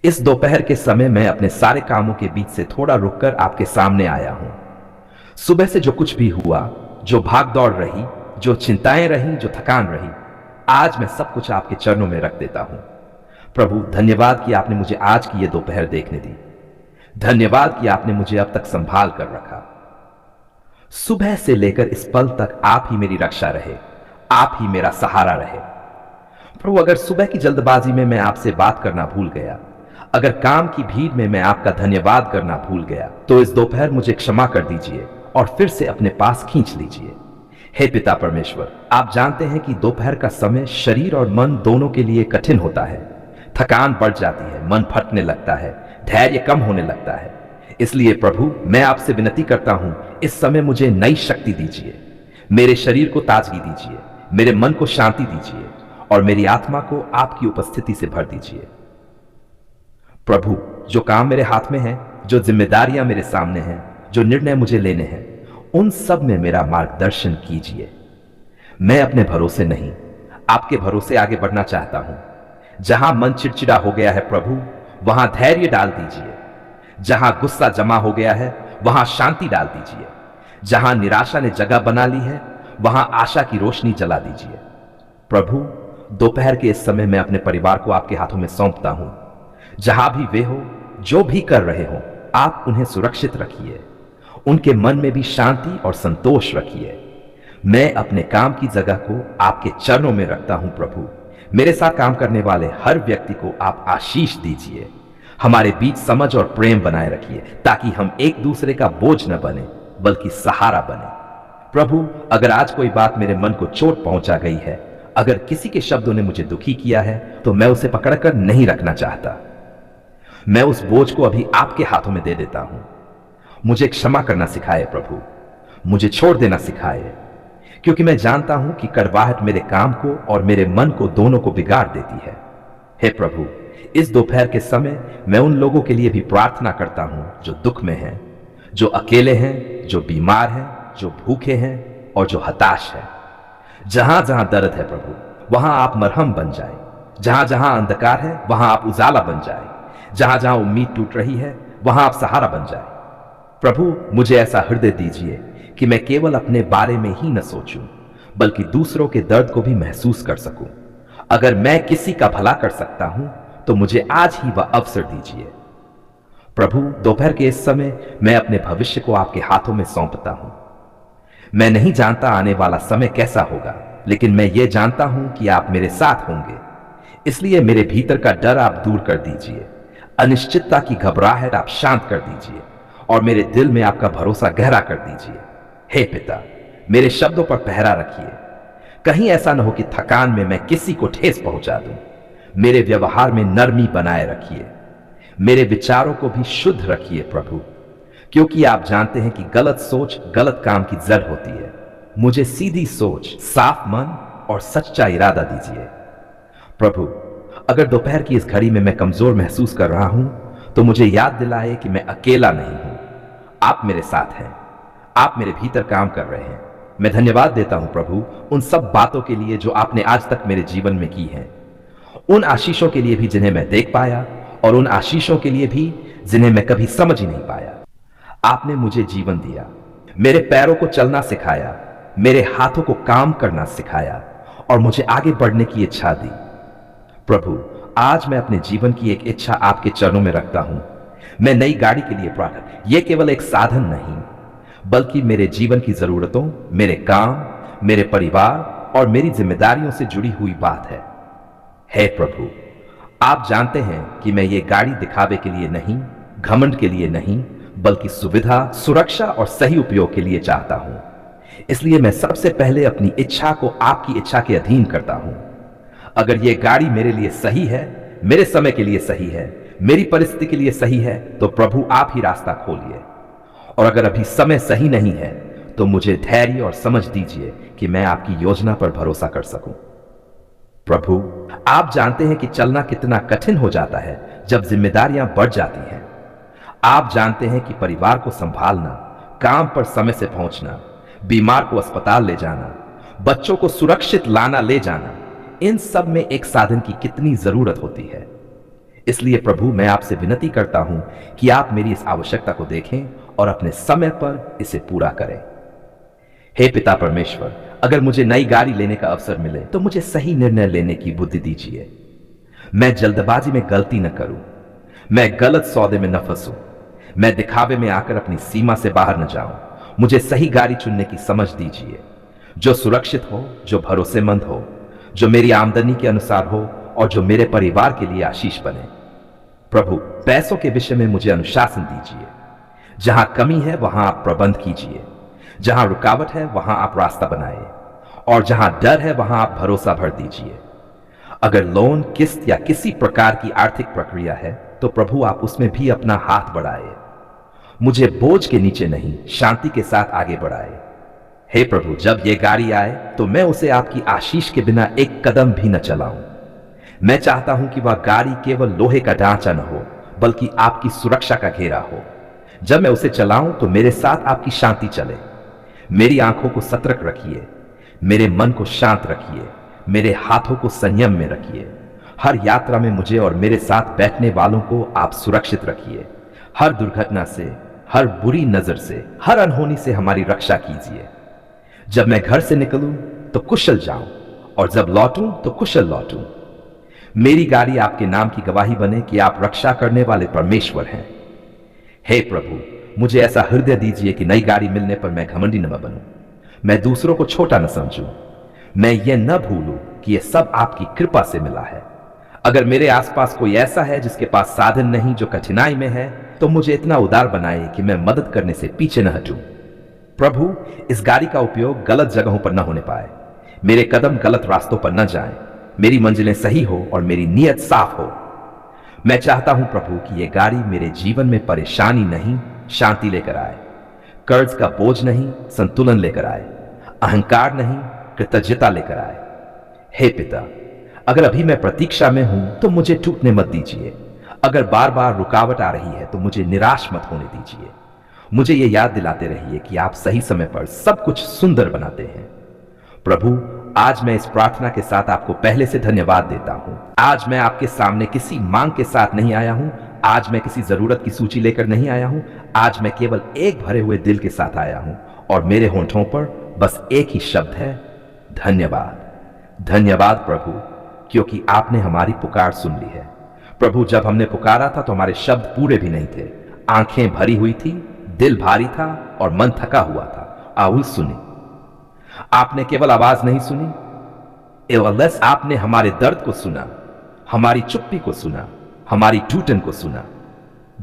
इस दोपहर के समय मैं अपने सारे कामों के बीच से थोड़ा रुककर आपके सामने आया हूं। सुबह से जो कुछ भी हुआ, जो भाग दौड़ रही, जो चिंताएं रही, जो थकान रही, आज मैं सब कुछ आपके चरणों में रख देता हूं। प्रभु, धन्यवाद कि आपने मुझे आज की ये दोपहर देखने दी। धन्यवाद कि आपने मुझे अब तक संभाल कर रखा। सुबह से लेकर इस पल तक आप ही मेरी रक्षा रहे, आप ही मेरा सहारा रहे। प्रभु, अगर सुबह की जल्दबाजी में मैं आपसे बात करना भूल गया, अगर काम की भीड़ में मैं आपका धन्यवाद करना भूल गया, तो इस दोपहर मुझे क्षमा कर दीजिए और फिर से अपने पास खींच लीजिए। हे पिता परमेश्वर, आप जानते हैं कि दोपहर का समय शरीर और मन दोनों के लिए कठिन होता है। थकान बढ़ जाती है, मन फटने लगता है, धैर्य कम होने लगता है। इसलिए प्रभु, मैं आपसे विनती करता हूं, इस समय मुझे नई शक्ति दीजिए, मेरे शरीर को ताजगी दीजिए, मेरे मन को शांति दीजिए और मेरी आत्मा को आपकी उपस्थिति से भर दीजिए। प्रभु, जो काम मेरे हाथ में है, जो जिम्मेदारियां मेरे सामने हैं, जो निर्णय मुझे लेने हैं, उन सब में मेरा मार्गदर्शन कीजिए। मैं अपने भरोसे नहीं, आपके भरोसे आगे बढ़ना चाहता हूं। जहां मन चिड़चिड़ा हो गया है प्रभु, वहां धैर्य डाल दीजिए। जहां गुस्सा जमा हो गया है, वहां शांति डाल दीजिए। जहां निराशा ने जगह बना ली है, वहां आशा की रोशनी जला दीजिए। प्रभु, दोपहर के इस समय मैं अपने परिवार को आपके हाथों में सौंपता हूं। जहां भी वे हो, जो भी कर रहे हो, आप उन्हें सुरक्षित रखिए। उनके मन में भी शांति और संतोष रखिए। मैं अपने काम की जगह को आपके चरणों में रखता हूं प्रभु। मेरे साथ काम करने वाले हर व्यक्ति को आप आशीष दीजिए। हमारे बीच समझ और प्रेम बनाए रखिए, ताकि हम एक दूसरे का बोझ न बने, बल्कि सहारा बने। प्रभु, अगर आज कोई बात मेरे मन को चोट पहुंचा गई है, अगर किसी के शब्दों ने मुझे दुखी किया है, तो मैं उसे पकड़कर नहीं रखना चाहता। मैं उस बोझ को अभी आपके हाथों में दे देता हूं। मुझे क्षमा करना सिखाए प्रभु, मुझे छोड़ देना सिखाए, क्योंकि मैं जानता हूं कि कड़वाहट मेरे काम को और मेरे मन को दोनों को बिगाड़ देती है। हे प्रभु, इस दोपहर के समय मैं उन लोगों के लिए भी प्रार्थना करता हूं जो दुख में हैं, जो अकेले हैं, जो बीमार हैं, जो भूखे हैं और जो हताश हैं। जहां जहां दर्द है प्रभु, वहां आप मरहम बन जाए। जहां जहां अंधकार है, वहां आप उजाला बन जाए। जहां जहां उम्मीद टूट रही है, वहां आप सहारा बन जाए। प्रभु, मुझे ऐसा हृदय दीजिए कि मैं केवल अपने बारे में ही न सोचूं, बल्कि दूसरों के दर्द को भी महसूस कर सकूं। अगर मैं किसी का भला कर सकता हूं, तो मुझे आज ही वह अवसर दीजिए। प्रभु, दोपहर के इस समय मैं अपने भविष्य को आपके हाथों में सौंपता हूं। मैं नहीं जानता आने वाला समय कैसा होगा, लेकिन मैं ये जानता हूं कि आप मेरे साथ होंगे। इसलिए मेरे भीतर का डर आप दूर कर दीजिए, अनिश्चितता की घबराहट आप शांत कर दीजिए और मेरे दिल में आपका भरोसा गहरा कर दीजिए। हे पिता, मेरे शब्दों पर पहरा रखिए। कहीं ऐसा न हो कि थकान में मैं किसी को ठेस पहुंचा दूं। मेरे व्यवहार में नरमी बनाए रखिए। मेरे विचारों को भी शुद्ध रखिए प्रभु, क्योंकि आप जानते हैं कि गलत सोच गलत काम की जड़ होती है। मुझे सीधी सोच, साफ मन और सच्चा इरादा दीजिए। प्रभु, अगर दोपहर की इस घड़ी में मैं कमजोर महसूस कर रहा हूं, तो मुझे याद दिलाए कि मैं अकेला नहीं हूं। आप मेरे साथ हैं, आप मेरे भीतर काम कर रहे हैं। मैं धन्यवाद देता हूं प्रभु, उन सब बातों के लिए जो आपने आज तक मेरे जीवन में की हैं। उन आशीषों के लिए भी जिन्हें मैं देख पाया, और उन आशीषों के लिए भी जिन्हें मैं कभी समझ ही नहीं पाया। आपने मुझे जीवन दिया, मेरे पैरों को चलना सिखाया, मेरे हाथों को काम करना सिखाया और मुझे आगे बढ़ने की इच्छा दी। प्रभु, आज मैं अपने जीवन की एक इच्छा आपके चरणों में रखता हूं। मैं नई गाड़ी के लिए प्रार्थना, यह केवल एक साधन नहीं, बल्कि मेरे जीवन की जरूरतों, मेरे काम, मेरे परिवार और मेरी जिम्मेदारियों से जुड़ी हुई बात है। हे प्रभु, आप जानते हैं कि मैं ये गाड़ी दिखावे के लिए नहीं, घमंड के लिए नहीं, बल्कि सुविधा, सुरक्षा और सही उपयोग के लिए चाहता हूं। इसलिए मैं सबसे पहले अपनी इच्छा को आपकी इच्छा के अधीन करता हूं। अगर यह गाड़ी मेरे लिए सही है, मेरे समय के लिए सही है, मेरी परिस्थिति के लिए सही है, तो प्रभु आप ही रास्ता खोलिए। और अगर अभी समय सही नहीं है, तो मुझे धैर्य और समझ दीजिए कि मैं आपकी योजना पर भरोसा कर सकूं। प्रभु, आप जानते हैं कि चलना कितना कठिन हो जाता है जब जिम्मेदारियां बढ़ जाती हैं। आप जानते हैं कि परिवार को संभालना, काम पर समय से पहुंचना, बीमार को अस्पताल ले जाना, बच्चों को सुरक्षित लाना ले जाना, इन सब में एक साधन की कितनी जरूरत होती है। इसलिए प्रभु मैं आपसे विनती करता हूं कि आप मेरी इस आवश्यकता को देखें और अपने समय पर इसे पूरा करें। हे पिता परमेश्वर, अगर मुझे नई गाड़ी लेने का अवसर मिले तो मुझे सही निर्णय लेने की बुद्धि दीजिए। मैं जल्दबाजी में गलती न करूं, मैं गलत सौदे में न फंसूं, मैं दिखावे में आकर अपनी सीमा से बाहर न जाऊं। मुझे सही गाड़ी चुनने की समझ दीजिए, जो सुरक्षित हो, जो भरोसेमंद हो, जो मेरी आमदनी के अनुसार हो और जो मेरे परिवार के लिए आशीष बने। प्रभु, पैसों के विषय में मुझे अनुशासन दीजिए। जहां कमी है वहां आप प्रबंध कीजिए, जहां रुकावट है वहां आप रास्ता बनाए, और जहां डर है वहां आप भरोसा भर दीजिए। अगर लोन, किस्त या किसी प्रकार की आर्थिक प्रक्रिया है तो प्रभु आप उसमें भी अपना हाथ बढ़ाए। मुझे बोझ के नीचे नहीं, शांति के साथ आगे बढ़ाए। हे प्रभु, जब ये गाड़ी आए तो मैं उसे आपकी आशीष के बिना एक कदम भी न चलाऊं। मैं चाहता हूं कि वह गाड़ी केवल लोहे का ढांचा न हो, बल्कि आपकी सुरक्षा का घेरा हो। जब मैं उसे चलाऊं तो मेरे साथ आपकी शांति चले। मेरी आंखों को सतर्क रखिए, मेरे मन को शांत रखिए, मेरे हाथों को संयम में रखिए। हर यात्रा में मुझे और मेरे साथ बैठने वालों को आप सुरक्षित रखिए। हर दुर्घटना से, हर बुरी नजर से, हर अनहोनी से हमारी रक्षा कीजिए। जब मैं घर से निकलूं तो कुशल जाऊं, और जब लौटूं तो कुशल लौटूं। मेरी गाड़ी आपके नाम की गवाही बने कि आप रक्षा करने वाले परमेश्वर हैं। हे प्रभु, मुझे ऐसा हृदय दीजिए कि नई गाड़ी मिलने पर मैं घमंडी न बनूं, मैं दूसरों को छोटा न समझूं, मैं ये न भूलूं कि यह सब आपकी कृपा से मिला है। अगर मेरे आसपास कोई ऐसा है जिसके पास साधन नहीं, जो कठिनाई में है, तो मुझे इतना उदार बनाए कि मैं मदद करने से पीछे न हटूं। प्रभु, इस गाड़ी का उपयोग गलत जगहों पर न होने पाए, मेरे कदम गलत रास्तों पर न जाएं, मेरी मंजिलें सही हो और मेरी नीयत साफ हो। मैं चाहता हूं प्रभु कि यह गाड़ी मेरे जीवन में परेशानी नहीं, शांति लेकर आए, कर्ज का बोझ नहीं, संतुलन लेकर आए, अहंकार नहीं, कृतज्ञता लेकर आए। हे पिता, अगर अभी मैं प्रतीक्षा में हूं तो मुझे टूटने मत दीजिए। अगर बार बार रुकावट आ रही है तो मुझे निराश मत होने दीजिए। मुझे यह याद दिलाते रहिए कि आप सही समय पर सब कुछ सुंदर बनाते हैं। प्रभु, आज मैं इस प्रार्थना के साथ आपको पहले से धन्यवाद देता हूं। आज मैं आपके सामने किसी मांग के साथ नहीं आया हूं, आज मैं किसी जरूरत की सूची लेकर नहीं आया हूं, आज मैं केवल एक भरे हुए दिल के साथ आया हूं, और मेरे होंठों पर बस एक ही शब्द है, धन्यवाद। धन्यवाद प्रभु, क्योंकि आपने हमारी पुकार सुन ली है। प्रभु, जब हमने पुकारा था तो हमारे शब्द पूरे भी नहीं थे, आंखें भरी हुई थी, दिल भारी था और मन थका हुआ था। आवाज सुनी, आपने केवल आवाज नहीं सुनी, एवलस आपने हमारे दर्द को सुना, हमारी चुप्पी को सुना, हमारी टूटन को सुना।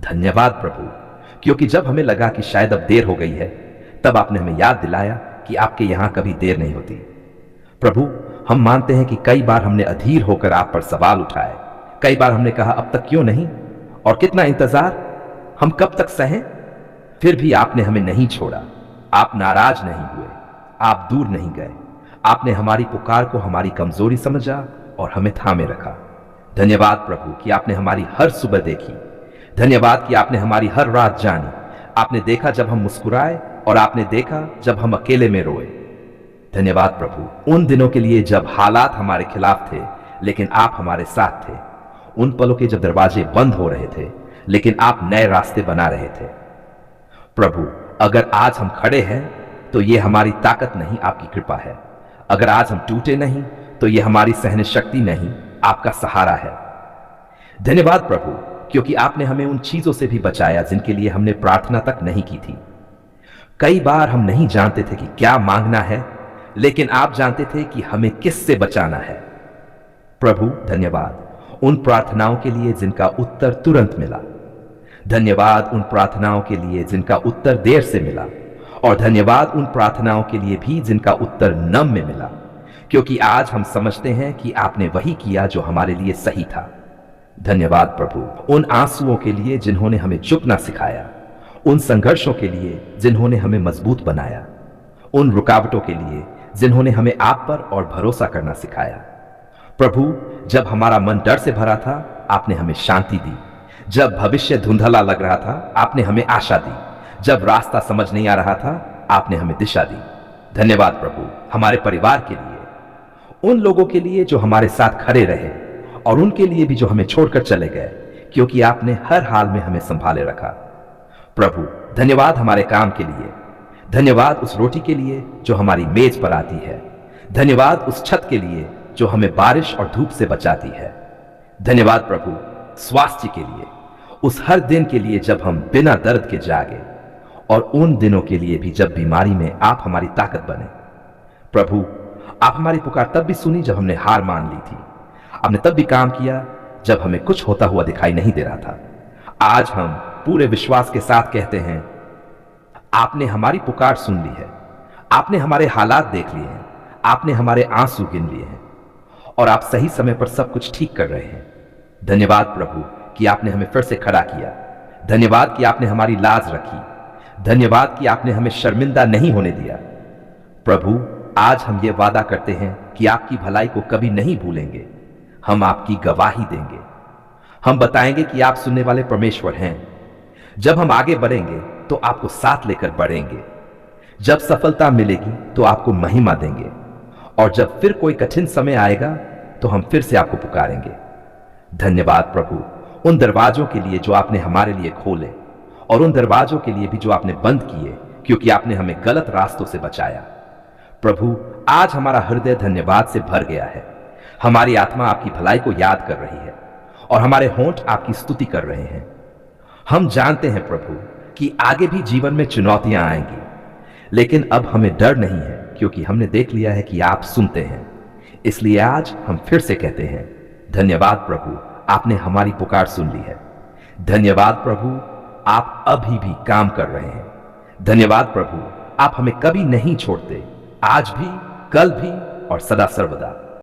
धन्यवाद प्रभु, क्योंकि जब हमें लगा कि शायद अब देर हो गई है, तब आपने हमें याद दिलाया कि आपके यहां कभी देर नहीं होती। प्रभु, हम मानते हैं कि कई बार हमने अधीर होकर आप पर सवाल उठाए, कई बार हमने कहा अब तक क्यों नहीं, और कितना इंतजार, हम कब तक सहें। फिर भी आपने हमें नहीं छोड़ा, आप नाराज नहीं हुए, आप दूर नहीं गए। आपने हमारी पुकार को हमारी कमजोरी समझा और हमें थामे रखा। धन्यवाद प्रभु कि आपने हमारी हर सुबह देखी। धन्यवाद कि आपने हमारी हर रात जानी। आपने देखा जब हम मुस्कुराए और आपने देखा जब हम अकेले में रोए। धन्यवाद प्रभु उन दिनों के लिए जब हालात हमारे खिलाफ थे लेकिन आप हमारे साथ थे, उन पलों के जब दरवाजे बंद हो रहे थे लेकिन आप नए रास्ते बना रहे थे। प्रभु, अगर आज हम खड़े हैं तो ये हमारी ताकत नहीं, आपकी कृपा है। अगर आज हम टूटे नहीं तो ये हमारी सहन शक्ति नहीं, आपका सहारा है। धन्यवाद प्रभु, क्योंकि आपने हमें उन चीजों से भी बचाया जिनके लिए हमने प्रार्थना तक नहीं की थी। कई बार हम नहीं जानते थे कि क्या मांगना है, लेकिन आप जानते थे कि हमें किससे बचाना है। प्रभु धन्यवाद उन प्रार्थनाओं के लिए जिनका उत्तर तुरंत मिला। धन्यवाद उन प्रार्थनाओं के लिए जिनका उत्तर देर से मिला, और धन्यवाद उन प्रार्थनाओं के लिए भी जिनका उत्तर नम में मिला, क्योंकि आज हम समझते हैं कि आपने वही किया जो हमारे लिए सही था। धन्यवाद प्रभु उन आंसुओं के लिए जिन्होंने हमें चुपना सिखाया, उन संघर्षों के लिए जिन्होंने हमें मजबूत बनाया, उन रुकावटों के लिए जिन्होंने हमें आप पर और भरोसा करना सिखाया। प्रभु, जब हमारा मन डर से भरा था आपने हमें शांति दी, जब भविष्य धुंधला लग रहा था आपने हमें आशा दी, जब रास्ता समझ नहीं आ रहा था आपने हमें दिशा दी। धन्यवाद प्रभु हमारे परिवार के लिए, उन लोगों के लिए जो हमारे साथ खड़े रहे और उनके लिए भी जो हमें छोड़कर चले गए, क्योंकि आपने हर हाल में हमें संभाले रखा। प्रभु धन्यवाद हमारे काम के लिए, धन्यवाद उस रोटी के लिए जो हमारी मेज पर आती है, धन्यवाद उस छत के लिए जो हमें बारिश और धूप से बचाती है, धन्यवाद प्रभु स्वास्थ्य के लिए, उस हर दिन के लिए जब हम बिना दर्द के जागे, और उन दिनों के लिए भी जब बीमारी में आप हमारी ताकत बने। प्रभु आप हमारी पुकार तब भी सुनी जब हमने हार मान ली थी, आपने तब भी काम किया जब हमें कुछ होता हुआ दिखाई नहीं दे रहा था। आज हम पूरे विश्वास के साथ कहते हैं, आपने हमारी पुकार सुन ली है, आपने हमारे हालात देख लिए हैं, आपने हमारे आंसू गिन लिए हैं, और आप सही समय पर सब कुछ ठीक कर रहे हैं। धन्यवाद प्रभु कि आपने हमें फिर से खड़ा किया, धन्यवाद कि आपने हमारी लाज रखी, धन्यवाद कि आपने हमें शर्मिंदा नहीं होने दिया। प्रभु आज हम ये वादा करते हैं कि आपकी भलाई को कभी नहीं भूलेंगे, हम आपकी गवाही देंगे, हम बताएंगे कि आप सुनने वाले परमेश्वर हैं। जब हम आगे बढ़ेंगे तो आपको साथ लेकर बढ़ेंगे, जब सफलता मिलेगी तो आपको महिमा देंगे, और जब फिर कोई कठिन समय आएगा तो हम फिर से आपको पुकारेंगे। धन्यवाद प्रभु उन दरवाजों के लिए जो आपने हमारे लिए खोले, और उन दरवाजों के लिए भी जो आपने बंद किए क्योंकि आपने हमें गलत रास्तों से बचाया। प्रभु आज हमारा हृदय धन्यवाद से भर गया है, हमारी आत्मा आपकी भलाई को याद कर रही है, और हमारे होंठ आपकी स्तुति कर रहे हैं। हम जानते हैं प्रभु कि आगे भी जीवन में चुनौतियां आएंगी, लेकिन अब हमें डर नहीं है क्योंकि हमने देख लिया है कि आप सुनते हैं। इसलिए आज हम फिर से कहते हैं, धन्यवाद प्रभु आपने हमारी पुकार सुन ली है, धन्यवाद प्रभु आप अभी भी काम कर रहे हैं, धन्यवाद प्रभु आप हमें कभी नहीं छोड़ते, आज भी, कल भी और सदा सर्वदा।